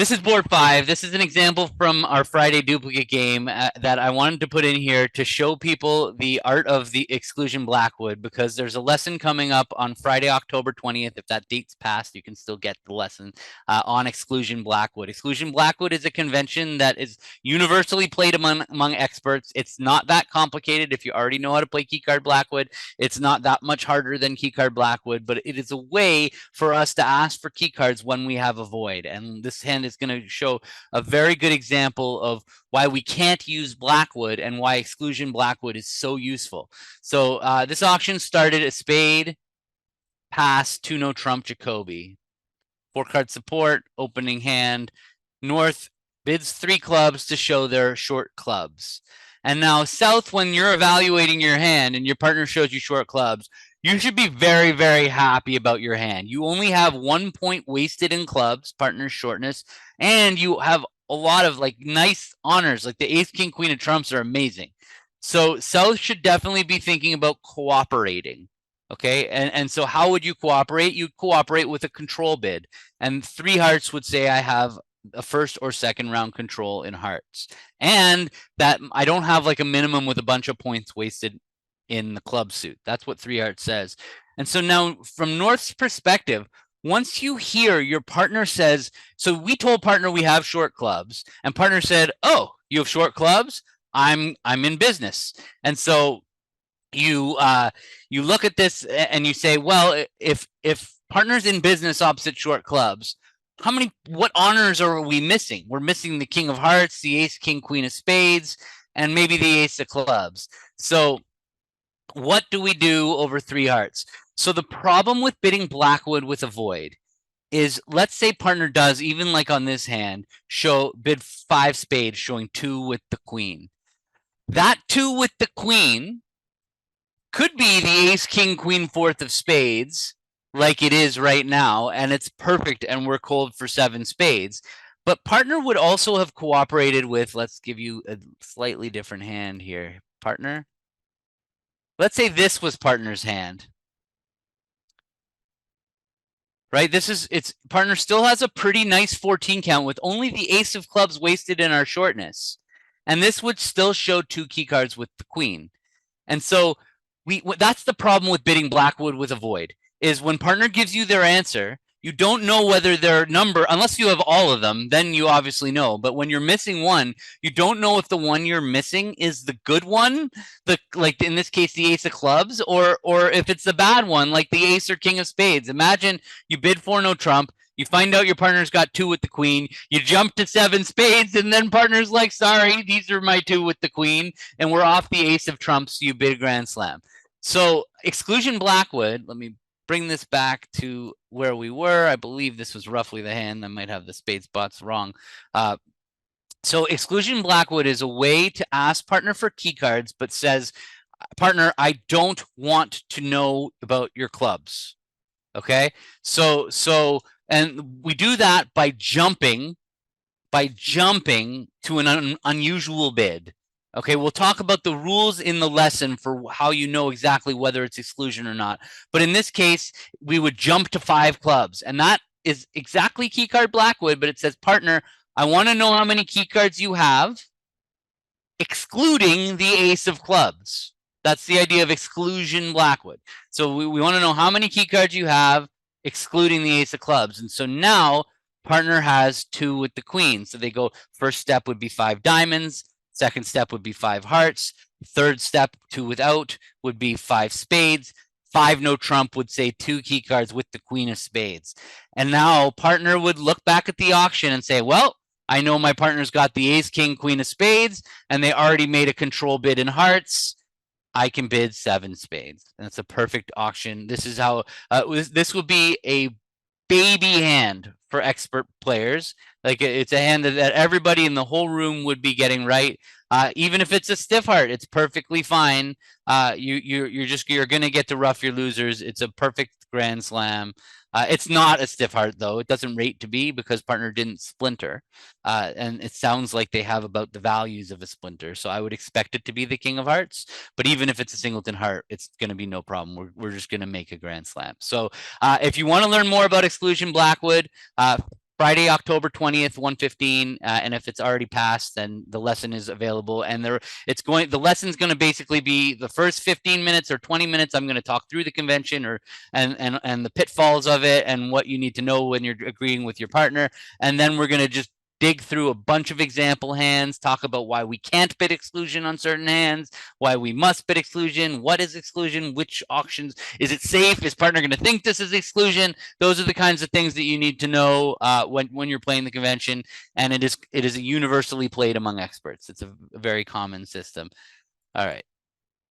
This is board 5. This is an example from our Friday duplicate game that I wanted to put in here to show people the art of the Exclusion Blackwood, because there's a lesson coming up on Friday, October 20th. If that date's passed, you can still get the lesson on Exclusion Blackwood. Exclusion Blackwood is a convention that is universally played among experts. It's not that complicated. If you already know how to play Keycard Blackwood, it's not that much harder than Keycard Blackwood, but it is a way for us to ask for keycards when we have a void. And this hand is going to show a very good example of why we can't use Blackwood and why Exclusion Blackwood is so useful. So this auction started a spade, pass, 2-no trump, Jacoby. 4-card support, opening hand. North bids 3 clubs to show their short clubs. And now South, when you're evaluating your hand and your partner shows you short clubs, you should be very, very happy about your hand. You only have 1 point wasted in clubs, partner's shortness, and you have a lot of like nice honors, like the ace, king, queen of trumps are amazing. So South should definitely be thinking about cooperating. Okay, and so how would you cooperate? You cooperate with a control bid, and 3 hearts would say I have a first or second round control in hearts, and that I don't have like a minimum with a bunch of points wasted in the club suit. That's what 3 hearts says. And so now from North's perspective, once you hear your partner says, so we told partner we have short clubs, and partner said, oh, you have short clubs? I'm in business. And so you look at this and you say, well, if partner's in business opposite short clubs, what honors are we missing? We're missing the king of hearts, the ace, king, queen of spades, and maybe the ace of clubs. So what do we do over 3 hearts? So the problem with bidding Blackwood with a void is, let's say partner does, even like on this hand, bid 5 spades showing 2 with the queen. That 2 with the queen could be the ace, king, queen, 4th of spades, like it is right now, and it's perfect, and we're cold for 7 spades. But partner would also have cooperated with, let's give you a slightly different hand here, partner. Let's say this was partner's hand. Right, partner still has a pretty nice 14 count with only the ace of clubs wasted in our shortness. And this would still show 2 key cards with the queen. And so that's the problem with bidding Blackwood with a void, is when partner gives you their answer, you don't know whether their number, unless you have all of them, then you obviously know. But when you're missing one, you don't know if the one you're missing is the good one, like in this case, the ace of clubs, or if it's the bad one, like the ace or king of spades. Imagine you bid for no trump, you find out your partner's got 2 with the queen, you jump to 7 spades, and then partner's like, sorry, these are my 2 with the queen, and we're off the ace of trumps, so you bid grand slam. So Exclusion Blackwood, let me bring this back to where we were. I believe this was roughly the hand. I might have the spade spots wrong. So Exclusion Blackwood is a way to ask partner for key cards, but says, partner, I don't want to know about your clubs. Okay, so and we do that by jumping to an unusual bid. Okay, we'll talk about the rules in the lesson for how you know exactly whether it's exclusion or not. But in this case, we would jump to 5 clubs, and that is exactly keycard Blackwood, but it says, partner, I want to know how many key cards you have, excluding the ace of clubs. That's the idea of Exclusion Blackwood. So we want to know how many key cards you have, excluding the ace of clubs. And so now partner has 2 with the queen. So they go, first step would be 5 diamonds. Second step would be 5 hearts. Third step, 2 without, would be 5 spades. 5 no trump would say 2 key cards with the queen of spades. And now partner would look back at the auction and say, well, I know my partner's got the ace, king, queen of spades, and they already made a control bid in hearts. I can bid 7 spades. That's a perfect auction. This is how, this would be a baby hand for expert players. Like it's a hand that everybody in the whole room would be getting right. Even if it's a stiff heart, it's perfectly fine. You're gonna get to rough your losers. It's a perfect grand slam. It's not a stiff heart though. It doesn't rate to be because partner didn't splinter, and it sounds like they have about the values of a splinter. So I would expect it to be the king of hearts. But even if it's a singleton heart, it's going to be no problem. We're just going to make a grand slam. So if you want to learn more about Exclusion Blackwood, Friday, October 20th, 1:15. And if it's already passed, then the lesson is available. And the lesson's going to basically be the first 15 minutes or 20 minutes. I'm going to talk through the convention and the pitfalls of it and what you need to know when you're agreeing with your partner. And then we're going to just dig through a bunch of example hands, talk about why we can't bid exclusion on certain hands, why we must bid exclusion, what is exclusion, which auctions, is it safe, is partner going to think this is exclusion? Those are the kinds of things that you need to know when you're playing the convention, and it is universally played among experts. It's a very common system. All right.